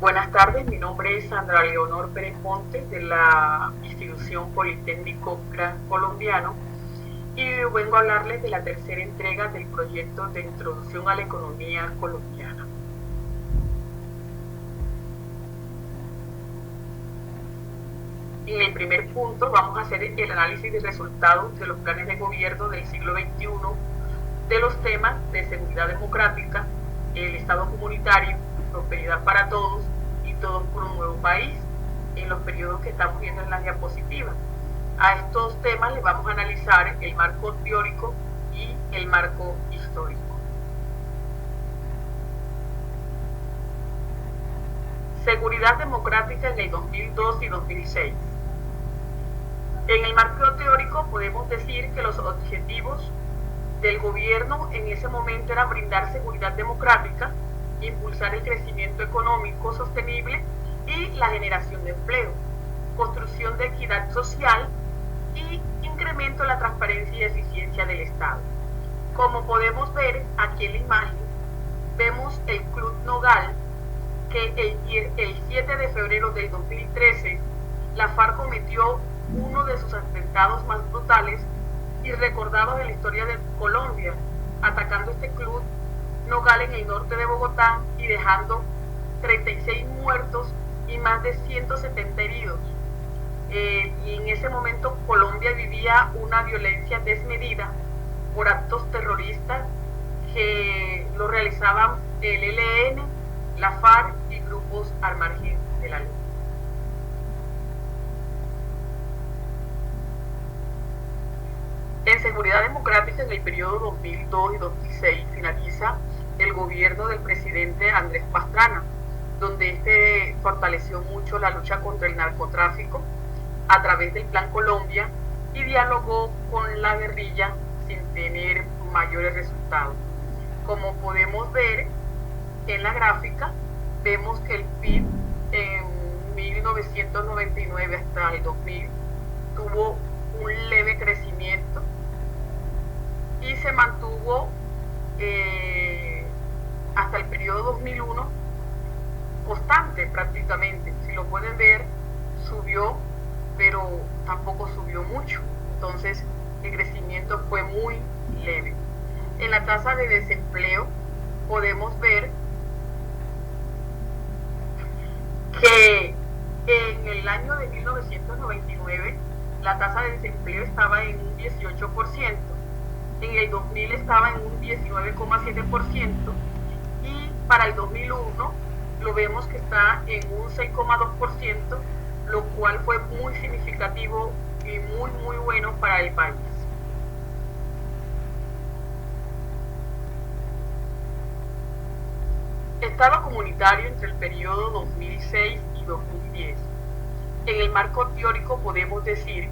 Buenas tardes, mi nombre es Sandra Leonor Pérez Montes de la Institución Politécnico Gran Colombiano y vengo a hablarles de la tercera entrega del proyecto de Introducción a la Economía Colombiana. En el primer punto vamos a hacer el análisis de resultados de los planes de gobierno del siglo XXI de los temas de seguridad democrática, el Estado comunitario, prosperidad para todos y todos por un nuevo país, en los periodos que estamos viendo en la diapositiva. A estos temas les vamos a analizar el marco teórico y el marco histórico. Seguridad democrática en el 2002 y 2006. En el marco teórico podemos decir que los objetivos del gobierno en ese momento era brindar seguridad democrática, impulsar el crecimiento económico sostenible y la generación de empleo, construcción de equidad social y incremento de la transparencia y eficiencia del Estado. Como podemos ver aquí en la imagen, vemos el Club Nogal que el 7 de febrero del 2013 la FARC cometió uno de sus atentados más brutales y recordados en la historia de Colombia, atacando este Club Nogal en el norte de Bogotá y dejando 36 muertos y más de 170 heridos. Y en ese momento Colombia vivía una violencia desmedida por actos terroristas que lo realizaban el ELN, la FARC y grupos al margen de la ley. En seguridad democrática, en el periodo 2002 y 2006 finaliza el gobierno del presidente Andrés Pastrana, donde este fortaleció mucho la lucha contra el narcotráfico a través del Plan Colombia y dialogó con la guerrilla sin tener mayores resultados. Como podemos ver en la gráfica, vemos que el PIB en 1999 hasta el 2000 tuvo un leve crecimiento y se mantuvo hasta el periodo 2001 constante prácticamente. Si lo pueden ver, subió, pero tampoco subió mucho. Entonces el crecimiento fue muy leve. En la tasa de desempleo podemos ver que en el año de 1999 la tasa de desempleo estaba en un 18%, en el 2000 estaba en un 19,7% y para el 2001 lo vemos que está en un 6,2%, lo cual fue muy significativo y muy bueno para el país. Estado comunitario entre el periodo 2006 y 2010. En el marco teórico podemos decir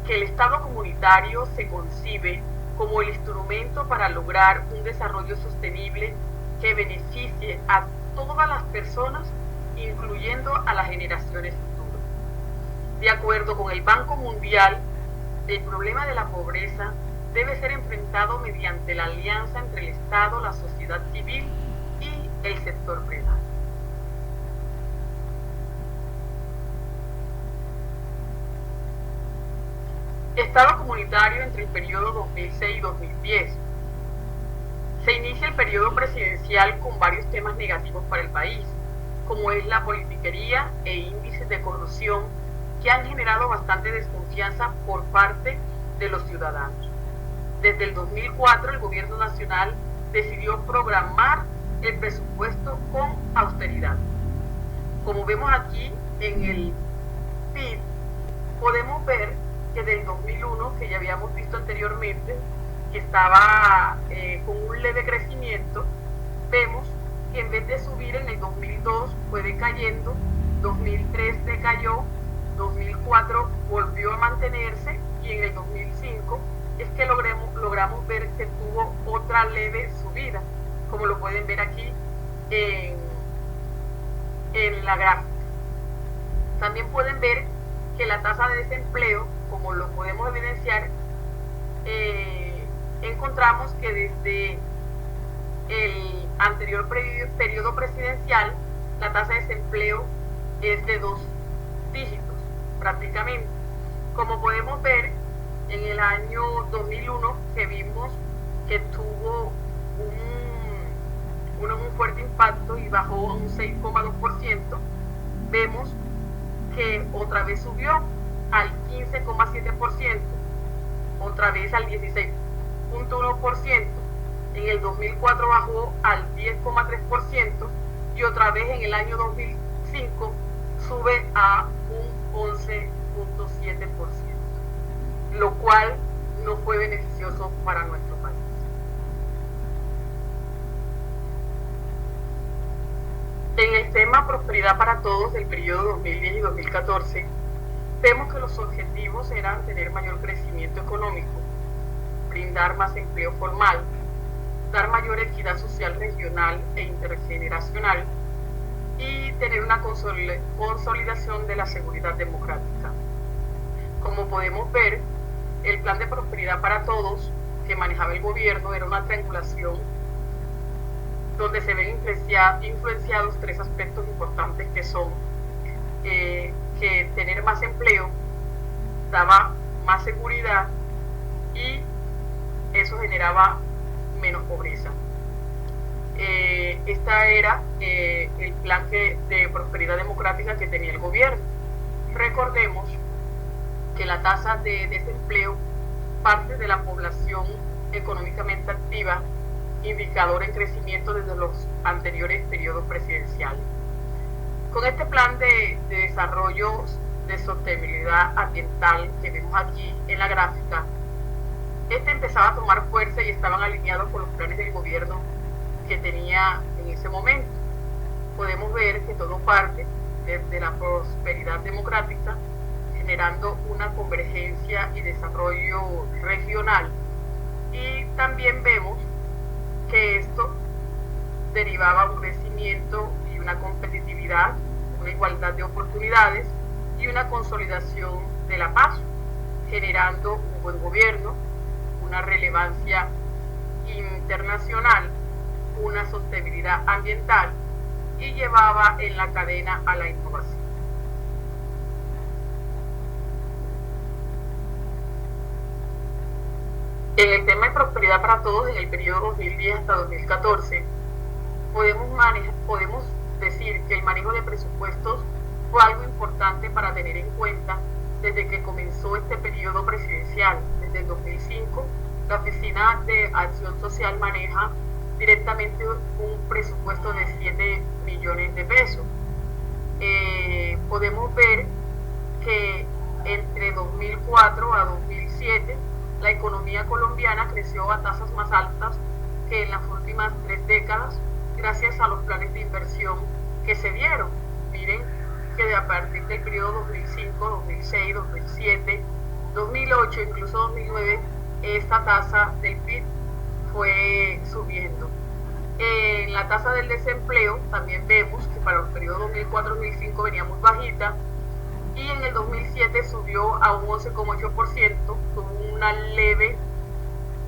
que el Estado comunitario se concibe como el instrumento para lograr un desarrollo sostenible que beneficie a todas las personas, incluyendo a las generaciones futuras. De acuerdo con el Banco Mundial, el problema de la pobreza debe ser enfrentado mediante la alianza entre el Estado, la sociedad civil y el sector privado. Estado comunitario entre el periodo 2006 y 2010. Se inicia el periodo presidencial con varios temas negativos para el país, como es la politiquería e índices de corrupción que han generado bastante desconfianza por parte de los ciudadanos. Desde el 2004 el gobierno nacional decidió programar el presupuesto con austeridad. Como vemos aquí en el PIB, podemos ver que del 2001, que ya habíamos visto anteriormente, que estaba con un leve crecimiento, vemos que en vez de subir en el 2002 fue decayendo, 2003 decayó, 2004 volvió a mantenerse y en el 2005 es que logramos ver que tuvo otra leve subida, como lo pueden ver aquí en la gráfica. También pueden ver que la tasa de desempleo, como lo podemos evidenciar, encontramos que desde el anterior periodo presidencial la tasa de desempleo es de 2 dígitos prácticamente. Como podemos ver, en el año 2001 que vimos que tuvo un fuerte impacto y bajó a un 6,2%, vemos que otra vez subió al 15,7%, otra vez al 16,1%, en el 2004 bajó al 10,3% y otra vez en el año 2005 sube a un 11,7%, lo cual no fue beneficioso para nuestro país. En el tema Prosperidad para Todos del periodo 2010 y 2014, vemos que los objetivos eran tener mayor crecimiento económico, brindar más empleo formal, dar mayor equidad social regional e intergeneracional y tener una consolidación de la seguridad democrática. Como podemos ver, el plan de prosperidad para todos que manejaba el gobierno era una triangulación donde se ven influenciados 3 aspectos importantes que son que tener más empleo daba más seguridad y eso generaba menos pobreza. Esta era el plan de prosperidad democrática que tenía el gobierno. Recordemos que la tasa de desempleo parte de la población económicamente activa, indicador en crecimiento desde los anteriores periodos presidenciales. Con este plan de desarrollo de sostenibilidad ambiental que vemos aquí en la gráfica, este empezaba a tomar fuerza y estaban alineados con los planes del gobierno que tenía en ese momento. Podemos ver que todo parte desde la prosperidad democrática, generando una convergencia y desarrollo regional, y también vemos que esto derivaba un crecimiento y una competitividad, una igualdad de oportunidades y una consolidación de la paz, generando un buen gobierno, una relevancia internacional, una sostenibilidad ambiental y llevaba en la cadena a la innovación. En el tema de prosperidad para todos, en el periodo 2010 hasta 2014, podemos decir que el manejo de presupuestos fue algo importante para tener en cuenta desde que comenzó este periodo presidencial. Desde el 2005, la Oficina de Acción Social maneja directamente un presupuesto de 7 millones de pesos. Podemos ver que entre 2004 a 2007, la economía colombiana creció a tasas más altas que en las últimas 3 décadas, gracias a los planes de inversión que se dieron. Miren que a partir del periodo 2005, 2006, 2007, 2008, incluso 2009, esta tasa del PIB fue subiendo. En la tasa del desempleo también vemos que para el periodo 2004-2005 venía muy bajita, y en el 2007 subió a un 11,8%, tuvo una leve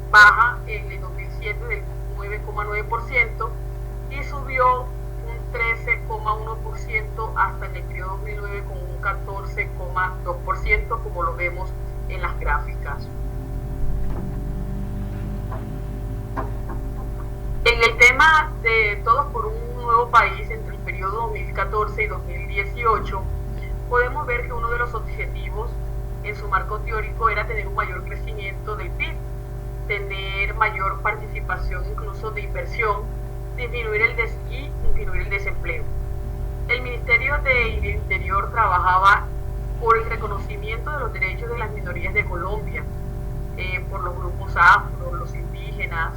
baja en el 2007 del 9,9% y subió un 13,1% hasta en el periodo 2009 con un 14,2%, como lo vemos en las gráficas. En el tema de Todos por un Nuevo País, entre el periodo 2014 y 2018, podemos ver que uno de los objetivos en su marco teórico era tener un mayor crecimiento del PIB, tener mayor participación incluso de inversión, disminuir el desempleo. El Ministerio del Interior trabajaba por el reconocimiento de los derechos de las minorías de Colombia, por los grupos afro, los indígenas,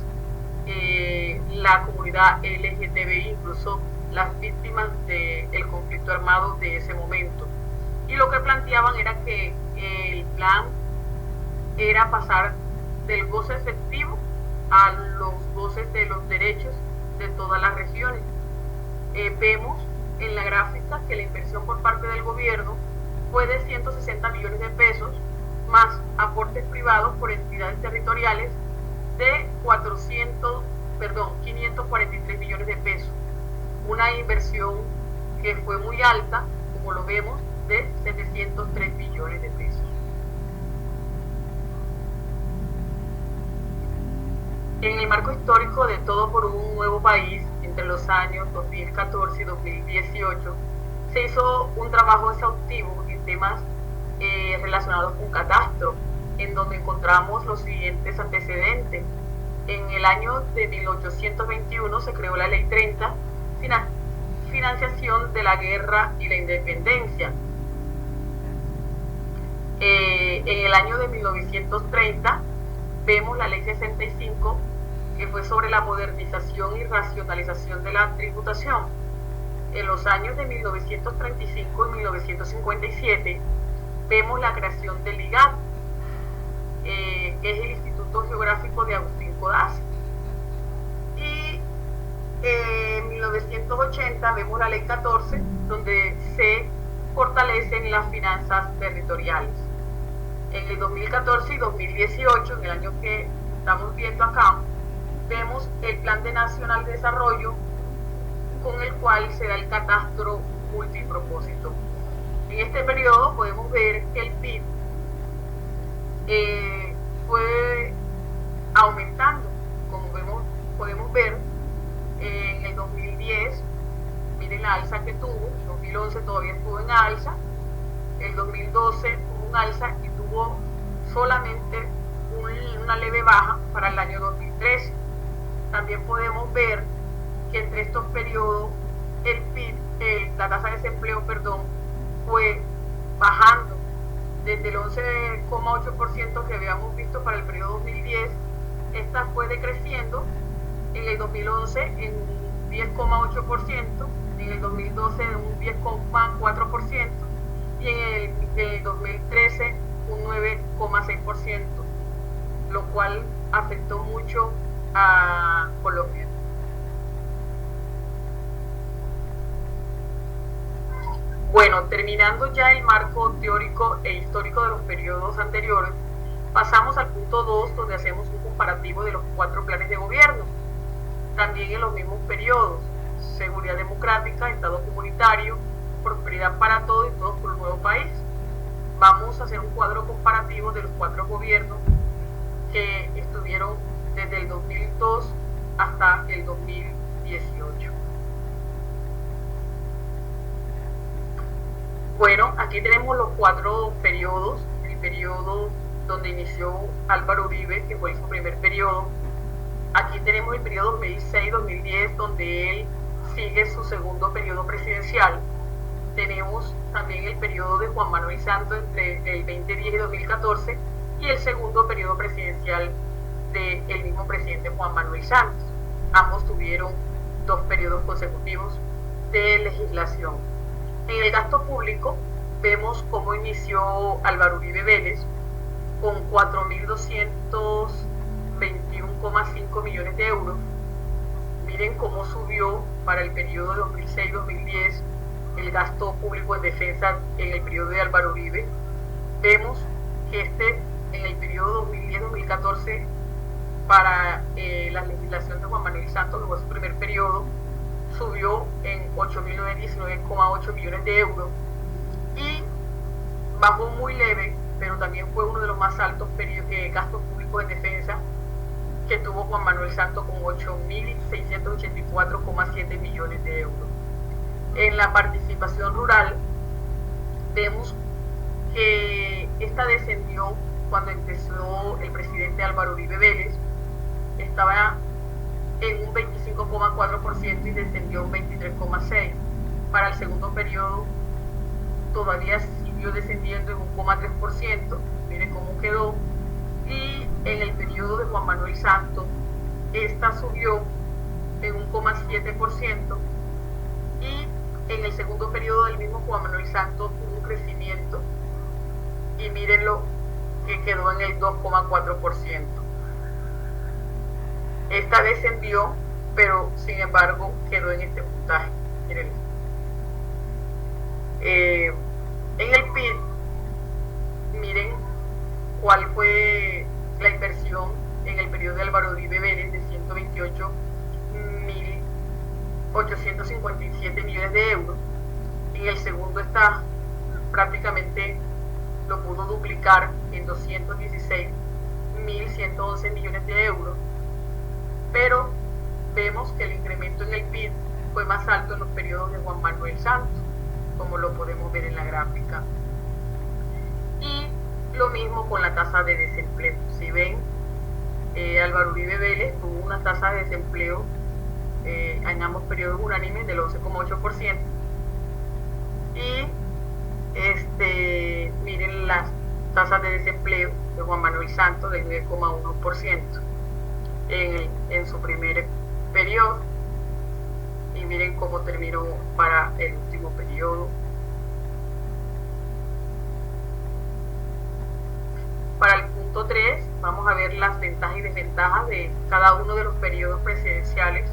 la comunidad LGTBI, incluso las víctimas del conflicto armado de ese momento. Y lo que planteaban era que el plan era pasar del goce efectivo a los goces de los derechos de todas las regiones. Vemos en la gráfica que la inversión por parte del gobierno fue de 160 millones de pesos, más aportes privados por entidades territoriales de 543 millones de pesos. Una inversión que fue muy alta, como lo vemos, de 703 billones de pesos. En el marco histórico de Todo por un Nuevo País, entre los años 2014 y 2018, se hizo un trabajo exhaustivo en temas relacionados con catastro, en donde encontramos los siguientes antecedentes. En el año de 1821 se creó la Ley 30, financiación de la guerra y la independencia. En el año de 1930 vemos la Ley 65, que fue sobre la modernización y racionalización de la tributación. En los años de 1935 y 1957 vemos la creación del IGAT, que es el Instituto Geográfico de Agustín Codazzi. Y en 1980 vemos la Ley 14, donde se fortalecen las finanzas territoriales. En el 2014 y 2018, en el año que estamos viendo acá, vemos el Plan Nacional de Desarrollo, con el cual se da el catastro multipropósito. En este periodo podemos ver que el PIB fue aumentando, como podemos ver en el 2010, miren la alza que tuvo, el 2011 todavía estuvo en alza, el 2012 tuvo un alza y tuvo solamente una leve baja para el año 2013. También podemos ver que entre estos periodos el PIB, la tasa de desempleo, fue bajando desde el 11,8% que habíamos visto para el periodo 2010. Esta fue decreciendo en el 2011 en un 10,8%, en el 2012 en un 10,4% y en el 2013 un 9,6%, lo cual afectó mucho a Colombia. Bueno, terminando ya el marco teórico e histórico de los periodos anteriores, pasamos al punto 2, donde hacemos un comparativo de los 4 planes de gobierno. También en los mismos periodos: seguridad democrática, Estado comunitario, prosperidad para todos y todos por un nuevo país. Vamos a hacer un cuadro comparativo de los 4 gobiernos que estuvieron desde el 2002 hasta el 2018. Bueno, aquí tenemos los 4 periodos. El periodo donde inició Álvaro Uribe, que fue su primer periodo. Aquí tenemos el periodo 2006-2010, donde él sigue su segundo periodo presidencial. Tenemos también el periodo de Juan Manuel Santos entre el 2010 y 2014 y el segundo periodo presidencial del mismo presidente Juan Manuel Santos. Ambos tuvieron 2 periodos consecutivos de legislación. En el gasto público vemos cómo inició Álvaro Uribe Vélez con 4.221,5 millones de euros. Miren cómo subió para el periodo 2006-2010 el gasto público en defensa en el periodo de Álvaro Uribe. Vemos que en el periodo 2010-2014 para la legislación de Juan Manuel Santos, que fue su primer periodo, subió en 8.919,8 millones de euros y bajó muy leve, pero también fue uno de los más altos gastos públicos en defensa que tuvo Juan Manuel Santos, con 8.684,7 millones de euros. En la participación rural vemos que esta descendió cuando empezó el presidente Álvaro Uribe Vélez, estaba en un 25,4% y descendió a un 23,6%. Para el segundo periodo todavía siguió descendiendo en 1,3%, miren cómo quedó. Y en el periodo de Juan Manuel Santos, esta subió en 1,7%, y en el segundo periodo del mismo Juan Manuel Santos tuvo un crecimiento, y mírenlo, que quedó en el 2,4%. Esta descendió, pero sin embargo quedó en este puntaje. Miren. En el PIB, miren cuál fue la inversión en el periodo de Álvaro Uribe Vélez, de 128.857 millones de euros, En el segundo está prácticamente lo pudo duplicar en 216.111 millones de euros, pero vemos que el incremento en el PIB fue más alto en los periodos de Juan Manuel Santos, como lo podemos ver en la gráfica. Y lo mismo con la tasa de desempleo. Si ven, Álvaro Uribe Vélez tuvo una tasa de desempleo en ambos periodos unánimes del 11,8%. Y miren las tasas de desempleo de Juan Manuel Santos del 9,1% en su primer periodo, y miren cómo terminó para el último periodo. Para el punto 3 vamos a ver las ventajas y desventajas de cada uno de los periodos presidenciales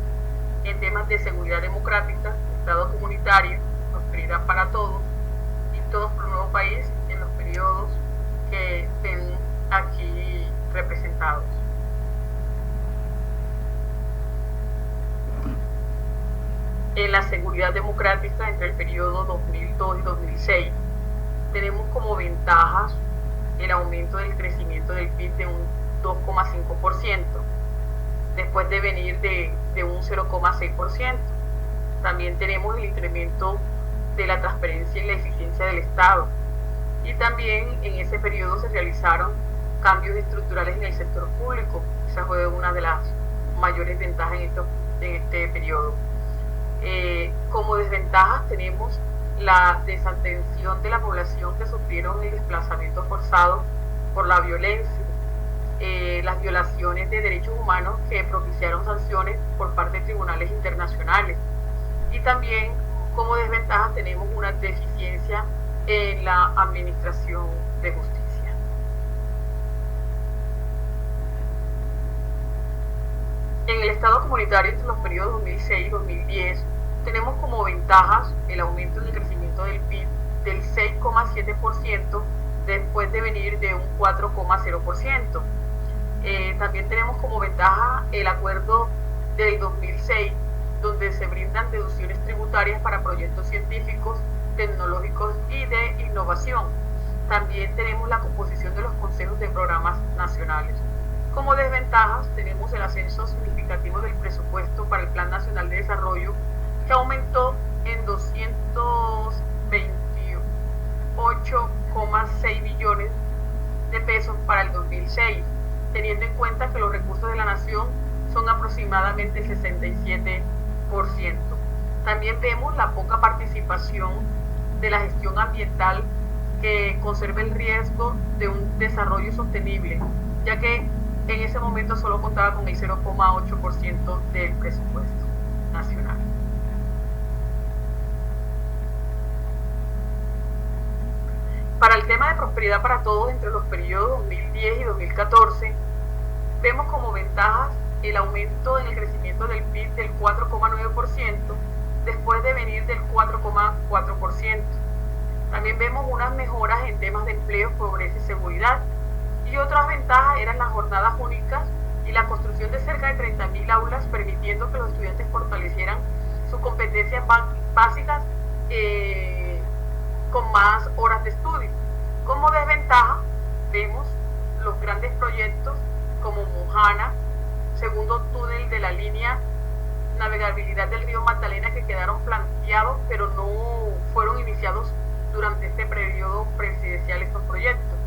en temas de seguridad democrática, Estado comunitario, prosperidad para todos y todos por un nuevo país en los periodos que estén aquí representados. En la seguridad democrática entre el periodo 2002 y 2006 tenemos como ventajas el aumento del crecimiento del PIB de un 2,5%, después de venir de un 0,6%. También tenemos el incremento de la transparencia y la eficiencia del Estado. Y también en ese periodo se realizaron cambios estructurales en el sector público. Esa fue una de las mayores ventajas en este periodo. Como desventajas tenemos la desatención de la población que sufrieron el desplazamiento forzado por la violencia, las violaciones de derechos humanos que propiciaron sanciones por parte de tribunales internacionales, y también como desventajas tenemos una deficiencia en la administración de justicia. En el Estado comunitario entre los periodos 2006 y 2010 tenemos como ventajas el aumento en el crecimiento del PIB del 6,7% después de venir de un 4,0%. También tenemos como ventaja el acuerdo del 2006, donde se brindan deducciones tributarias para proyectos científicos, tecnológicos y de innovación. También tenemos la composición de los consejos de programas nacionales. Como desventajas tenemos el ascenso significativo del presupuesto para el Plan Nacional de Desarrollo, que aumentó en 228,6 billones de pesos para el 2006, teniendo en cuenta que los recursos de la nación son aproximadamente el 67%. También vemos la poca participación de la gestión ambiental, que conserva el riesgo de un desarrollo sostenible, ya que en ese momento solo contaba con el 0,8% del presupuesto nacional. Para el tema de prosperidad para todos entre los periodos 2010 y 2014, vemos como ventajas el aumento en el crecimiento del PIB del 4,9% después de venir del 4,4%. También vemos unas mejoras en temas de empleo, pobreza y seguridad. Y otras ventajas eran las jornadas únicas y la construcción de cerca de 30.000 aulas, permitiendo que los estudiantes fortalecieran sus competencias básicas con más horas de estudio. Como desventaja vemos los grandes proyectos como Mojana, segundo túnel de la línea, navegabilidad del río Magdalena, que quedaron planteados pero no fueron iniciados durante este periodo presidencial estos proyectos.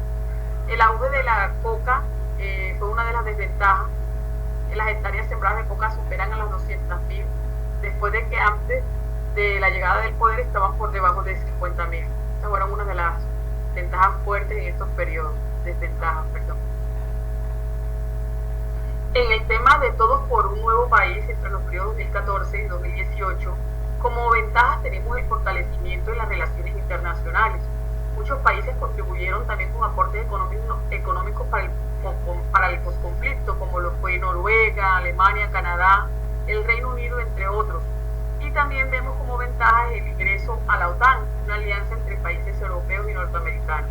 El auge de la coca fue una de las desventajas. Las hectáreas sembradas de coca superan a las 200.000, después de que antes de la llegada del poder estaban por debajo de 50.000. Estas fueron una de las ventajas fuertes en estos periodos, desventajas, perdón. En el tema de Todos por un Nuevo País entre los periodos 2014 y 2018, como ventajas tenemos el fortalecimiento de las relaciones internacionales. Muchos países contribuyeron también con aportes económicos para el posconflicto, como lo fue Noruega, Alemania, Canadá, el Reino Unido, entre otros. Y también vemos como ventaja el ingreso a la OTAN, una alianza entre países europeos y norteamericanos.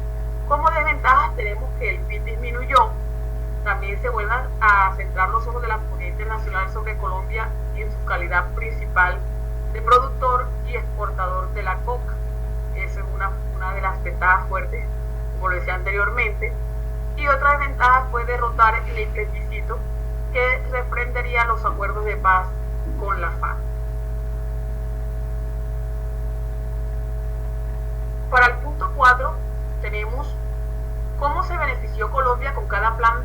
Como desventajas tenemos que el PIB disminuyó. También se vuelvan a centrar los ojos de la comunidad internacional sobre Colombia en su calidad principal de productor y exportador de la coca. Esa es una de las ventajas fuertes, como lo decía anteriormente. Y otra desventaja fue derrotar el plebiscito que refrendaría los acuerdos de paz con la FARC. Para el punto 4 tenemos cómo se benefició Colombia con cada plan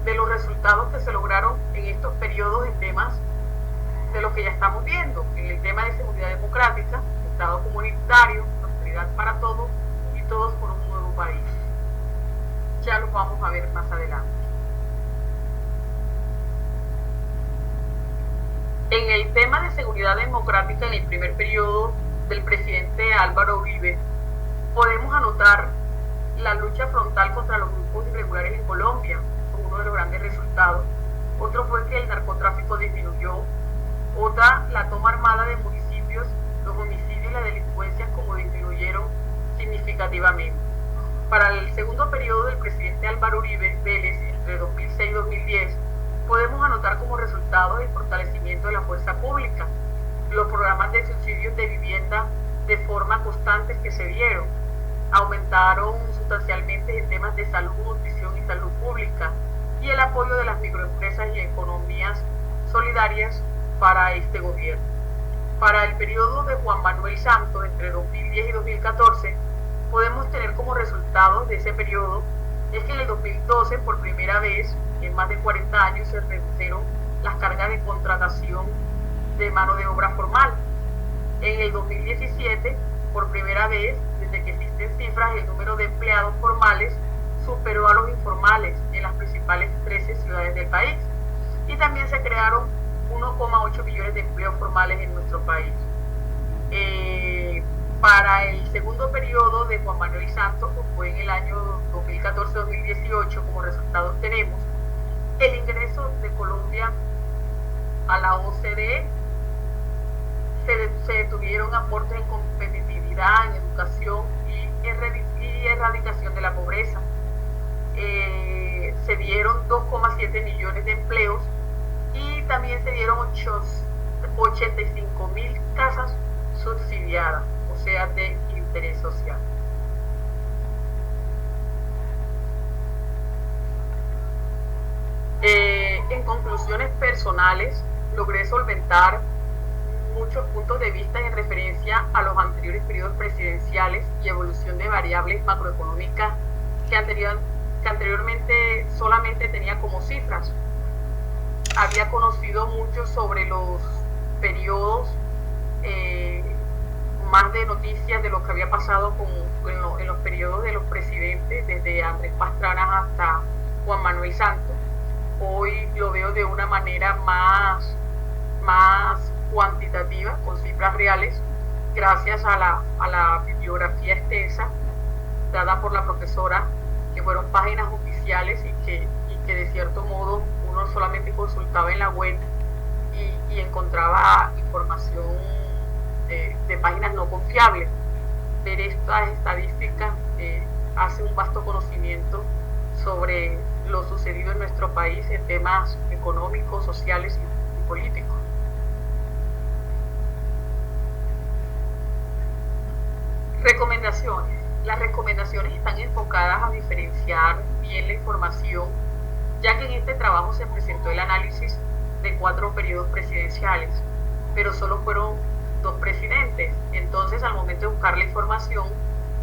de los resultados que se lograron en estos periodos en temas de lo que ya estamos viendo, en el tema de seguridad democrática, Estado comunitario, prosperidad para todos y todos por un nuevo país. Ya lo vamos a ver más adelante. En el tema de seguridad democrática, en el primer periodo del presidente Álvaro Uribe, podemos anotar la lucha frontal contra los grupos irregulares en Colombia, fue uno de los grandes resultados. Otro fue que el narcotráfico disminuyó. Otra, la toma armada de municipios, los homicidios y la delincuencia como disminuyeron significativamente. Para el segundo periodo del presidente Álvaro Uribe Vélez, entre 2006 y 2010, podemos anotar como resultado el fortalecimiento de la fuerza pública, los programas de subsidios de vivienda de forma constante que se dieron, aumentaron sustancialmente en temas de salud, nutrición y salud pública, y el apoyo de las microempresas y economías solidarias para este gobierno. Para el periodo de Juan Manuel Santos, entre 2010 y 2014, podemos tener como resultados de ese periodo es que en el 2012, por primera vez en más de 40 años, se redujeron las cargas de contratación de mano de obra formal. En el 2017, por primera vez desde que existen cifras, el número de empleados formales superó a los informales en las principales 13 ciudades del país. Y también se crearon 1,8 millones de empleos formales en nuestro país. Para el segundo periodo de Juan Manuel Santos, que fue en el año 2014-2018, como resultados tenemos el ingreso de Colombia a la OCDE, se detuvieron aportes en competitividad, en educación y erradicación de la pobreza. Se dieron 2,7 millones de empleos y también se dieron 85.000 casas subsidiadas, o sea, de interés social. En conclusiones personales, logré solventar muchos puntos de vista en referencia a los anteriores periodos presidenciales y evolución de variables macroeconómicas que anteriormente solamente tenía como cifras. Había conocido mucho sobre los periodos, más de noticias de lo que había pasado en los periodos de los presidentes, desde Andrés Pastrana hasta Juan Manuel Santos. Hoy lo veo de una manera más cuantitativa, con cifras reales, gracias a la bibliografía extensa dada por la profesora, que fueron páginas oficiales y que de cierto modo uno solamente consultaba en la web y encontraba información de páginas no confiables. Ver estas estadísticas hace un vasto conocimiento sobre lo sucedido en nuestro país en temas económicos, sociales y políticos. Recomendaciones. Las recomendaciones están enfocadas a diferenciar bien la información, ya que en este trabajo se presentó el análisis de 4 periodos presidenciales, pero solo fueron 2 presidentes. Entonces, al momento de buscar la información,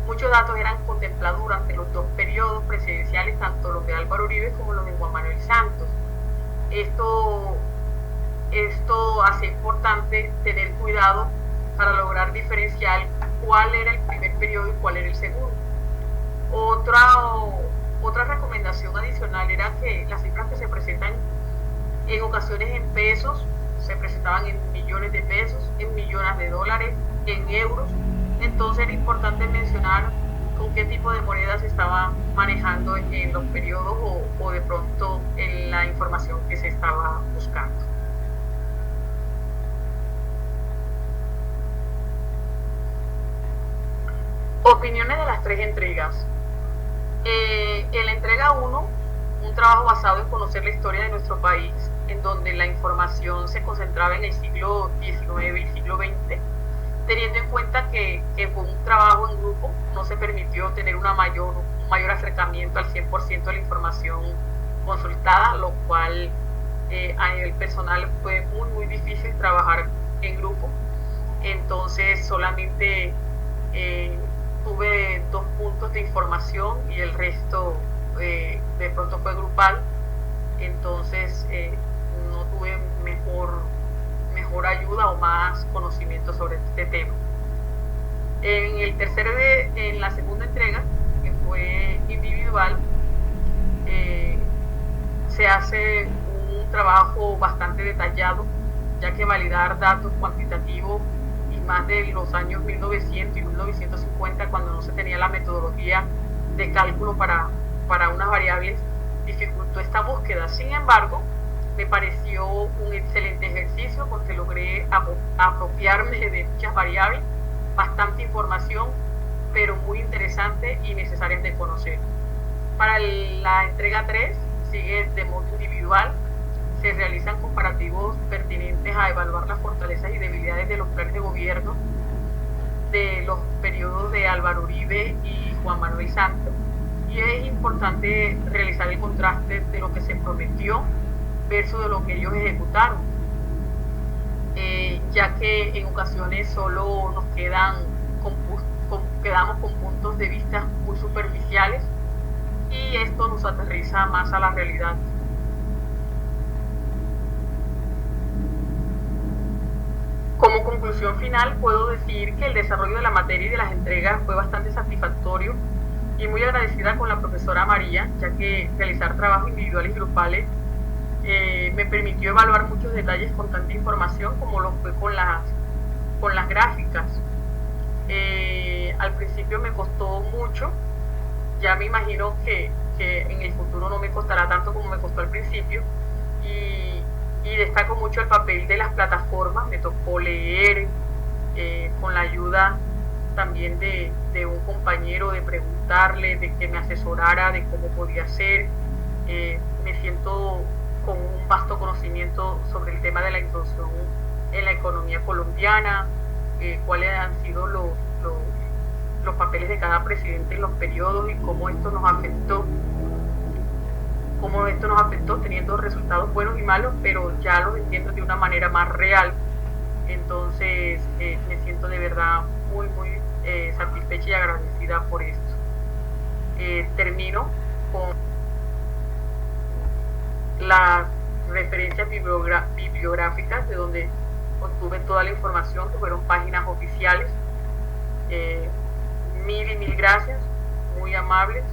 muchos datos eran contemplados durante los 2 periodos presidenciales, tanto los de Álvaro Uribe como los de Juan Manuel Santos. Esto hace importante tener cuidado para lograr diferenciar cuál era el primer periodo y cuál era el segundo. Otra recomendación adicional era que las cifras que se presentan en ocasiones en pesos, se presentaban en millones de pesos, en millones de dólares, en euros. Entonces era importante mencionar con qué tipo de moneda se estaba manejando en los periodos o de pronto en la información que se estaba buscando. Opiniones de las 3 entregas. En la entrega 1, un trabajo basado en conocer la historia de nuestro país, en donde la información se concentraba en el siglo XIX y siglo XX, teniendo en cuenta que fue un trabajo en grupo, no se permitió tener un mayor acercamiento al 100% de la información consultada, lo cual a nivel personal fue muy difícil trabajar en grupo. Entonces solamente tuve 2 puntos de información y el resto de pronto fue grupal. Entonces no tuve mejor ayuda o más conocimiento sobre este tema. En la segunda entrega, que fue individual, se hace un trabajo bastante detallado, ya que validar datos cuantitativos y más de los años 1900 y 1950, cuando no se tenía la metodología de cálculo para unas variables, dificultó esta búsqueda. Sin embargo, me pareció un excelente ejercicio porque logré apropiarme de muchas variables, bastante información, pero muy interesante y necesarias de conocer. Para la entrega 3, sigue de modo individual, se realizan comparativos pertinentes a evaluar las fortalezas y debilidades de los planes de gobierno de los periodos de Álvaro Uribe y Juan Manuel Santos, y es importante realizar el contraste de lo que se prometió versus de lo que ellos ejecutaron, ya que en ocasiones solo nos quedamos con puntos de vista muy superficiales y esto nos aterriza más a la realidad. Como conclusión final, puedo decir que el desarrollo de la materia y de las entregas fue bastante satisfactorio y muy agradecida con la profesora María, ya que realizar trabajos individuales y grupales me permitió evaluar muchos detalles con tanta información como lo fue con las gráficas. Al principio me costó mucho, ya me imagino que en el futuro no me costará tanto como me costó al principio, y destaco mucho el papel de las plataformas. Me tocó leer con la ayuda también de un compañero, de preguntarle, de que me asesorara de cómo podía ser. Me siento con un vasto conocimiento sobre el tema de la introducción en la economía colombiana, cuáles han sido los papeles de cada presidente en los periodos y cómo esto nos afectó teniendo resultados buenos y malos, pero ya los entiendo de una manera más real. Entonces me siento de verdad muy satisfecha y agradecida por esto. Termino con las referencias bibliográficas de donde obtuve toda la información, que fueron páginas oficiales. Mil gracias, muy amables.